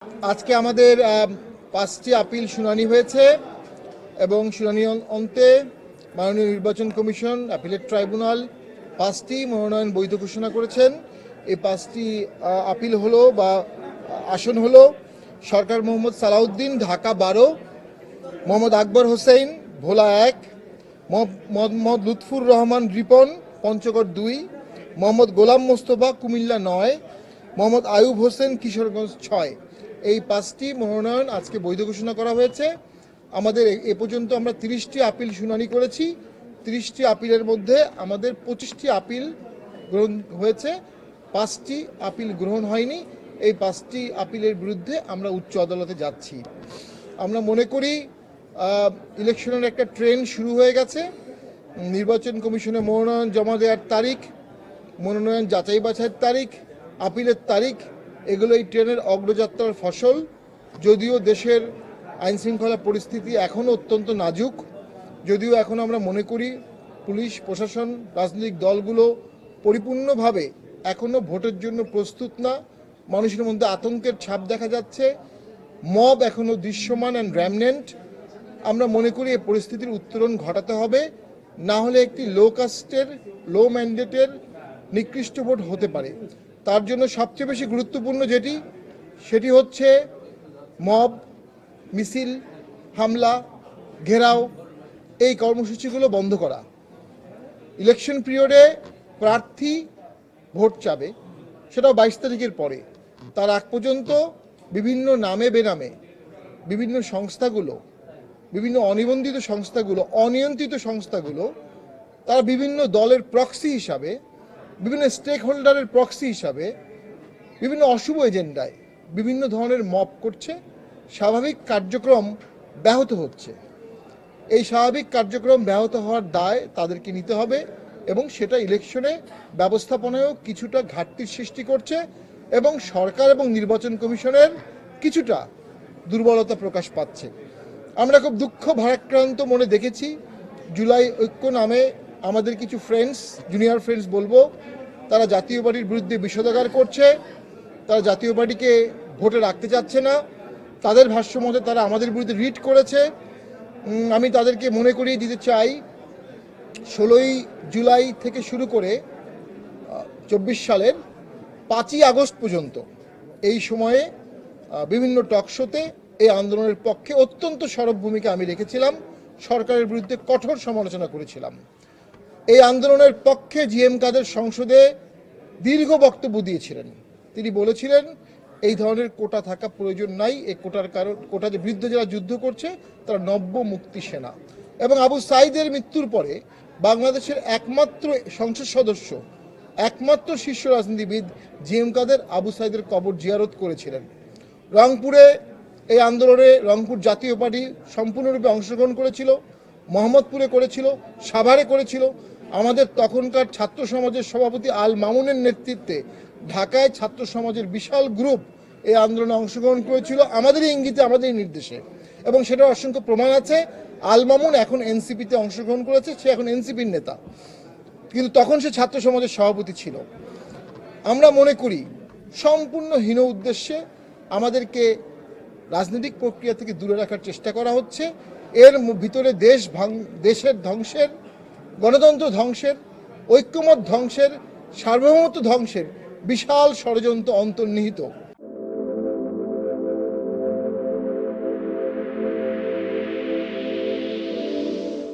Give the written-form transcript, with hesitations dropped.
আজকে আমাদের 5টি আপিল শুনানি হয়েছে এবং শুনানি অন্তে মাননীয় নির্বাচন কমিশন অ্যাপিলেট ট্রাইব্যুনাল 5টি মনোনয়ন বৈধ ঘোষণা করেছেন। এই 5টি আপিল হলো বা আসন হলো সরকার মোহাম্মদ সালাউদ্দিন ঢাকা 12, মোহাম্মদ আকবর হোসেন ভোলা 1, মোহাম্মদ লুৎফুর রহমান রিপন পঞ্চগড় 2, মোহাম্মদ গোলাম মোস্তফা কুমিল্লা 9, মোহাম্মদ আয়ুব হোসেন কিশোরগঞ্জ 6। এই 5টি মনোনয়ন আজকে বৈধ ঘোষণা করা হয়েছে। আমাদের এ পর্যন্ত আমরা 30টি আপিল শুনানি করেছি। 30টি আপিলের মধ্যে আমাদের 25টি আপিল গ্রহণ হয়েছে, 5টি আপিল গ্রহণ হয়নি। এই 5টি আপিলের বিরুদ্ধে আমরা উচ্চ আদালতে যাচ্ছি। আমরা মনে করি ইলেকশনের একটা ট্রেন্ড শুরু হয়ে গেছে। নির্বাচন কমিশনে মনোনয়ন জমা দেওয়ার তারিখ, মনোনয়ন যাচাই বাছাইয়ের তারিখ, আপিলের তারিখ, এগুলো এই ট্রেনের অগ্রযাত্রার ফসল। যদিও দেশের আইনশৃঙ্খলা পরিস্থিতি এখনও অত্যন্ত নাজুক, যদিও এখন আমরা মনে করি পুলিশ প্রশাসন রাজনৈতিক দলগুলো পরিপূর্ণভাবে এখনও ভোটের জন্য প্রস্তুত না। মানুষের মধ্যে আতঙ্কের ছাপ দেখা যাচ্ছে, মব এখনও দৃশ্যমান অ্যান্ড র্যামনেন্ট। আমরা মনে করি এই পরিস্থিতির উত্তরণ ঘটাতে হবে, না হলে একটি লো কাস্টের লো ম্যান্ডেটের নিকৃষ্ট ভোট হতে পারে। তার জন্য সবচেয়ে বেশি গুরুত্বপূর্ণ সেটি হচ্ছে মব, মিছিল, হামলা, ঘেরাও, এই কর্মসূচিগুলো বন্ধ করা। ইলেকশন পিরিয়ডে প্রার্থী ভোট চাবে, সেটাও 22 তারিখের পরে। তার আগ পর্যন্ত বিভিন্ন নামে বেনামে বিভিন্ন সংস্থাগুলো, বিভিন্ন অনিবন্ধিত সংস্থাগুলো, অনিয়ন্ত্রিত সংস্থাগুলো, তারা বিভিন্ন দলের প্রক্সি হিসাবে, বিভিন্ন স্টেক হোল্ডারের প্রক্সি হিসাবে, বিভিন্ন অশুভ এজেন্ডায় বিভিন্ন ধরনের মব করছে। স্বাভাবিক কার্যক্রম ব্যাহত হচ্ছে। এই স্বাভাবিক কার্যক্রম ব্যাহত হওয়ার দায় তাদেরকে নিতে হবে এবং সেটা ইলেকশনে ব্যবস্থাপনায়ও কিছুটা ঘাটতির সৃষ্টি করছে এবং সরকার এবং নির্বাচন কমিশনের কিছুটা দুর্বলতা প্রকাশ পাচ্ছে। আমরা খুব দুঃখ ভারাক্রান্ত মনে দেখেছি, জুলাই ঐক্য নামে আমাদের কিছু ফ্রেন্ডস, জুনিয়র ফ্রেন্ডস বলবো, তারা জাতীয় পার্টির বিরুদ্ধে বিষোদাগার করছে। তারা জাতীয় পার্টিকে ভোটে রাখতে চাচ্ছে না। তাদের ভাষ্য মতে তারা আমাদের বিরুদ্ধে রিট করেছে। আমি তাদেরকে মনে করিয়ে দিতে চাই, 16ই জুলাই থেকে শুরু করে 24 সালের 5ই আগস্ট পর্যন্ত এই সময়ে বিভিন্ন টকশোতে এই আন্দোলনের পক্ষে অত্যন্ত সরব ভূমিকা আমি রেখেছিলাম, সরকারের বিরুদ্ধে কঠোর সমালোচনা করেছিলাম। এই আন্দোলনের পক্ষে জিএম কাদের সংসদে দীর্ঘ বক্তব্য দিয়েছিলেন। তিনি বলেছিলেন এই ধরনের কোটা থাকা প্রয়োজন নাই, এই কোটার বিরুদ্ধে যারা যুদ্ধ করছে তারা নব্য মুক্তি সেনা। এবং আবু সাইদের মৃত্যুর পরে বাংলাদেশের একমাত্র সংসদ সদস্য, একমাত্র শীর্ষ রাজনীতিবিদ জিএম কাদের আবু সাইদের কবর জিয়ারত করেছিলেন। রংপুরে এই আন্দোলনে রংপুর জাতীয় পার্টি সম্পূর্ণরূপে অংশগ্রহণ করেছিল, মোহাম্মদপুরে করেছিল, সাভারে করেছিল। আমাদের তখনকার ছাত্র সমাজের সভাপতি আল মামুনের নেতৃত্বে ঢাকায় ছাত্র সমাজের বিশাল গ্রুপ এই আন্দোলনে অংশগ্রহণ করেছিল আমাদেরই ইঙ্গিতে, আমাদেরই নির্দেশে, এবং সেটার অসংখ্য প্রমাণ আছে। আল মামুন এখন এনসিপিতে অংশগ্রহণ করেছে, সে এখন এনসিপির নেতা, কিন্তু তখন সে ছাত্র সমাজের সভাপতি ছিল। আমরা মনে করি সম্পূর্ণ হীন উদ্দেশ্যে আমাদেরকে রাজনৈতিক প্রক্রিয়া থেকে দূরে রাখার চেষ্টা করা হচ্ছে। এর ভিতরে দেশের ধ্বংসের, গণতন্ত্র ধ্বংসের, ঐক্যমত ধ্বংসের, সার্বভৌমত্ব ধ্বংসের বিশাল ষড়যন্ত্র অন্তর্নিহিত।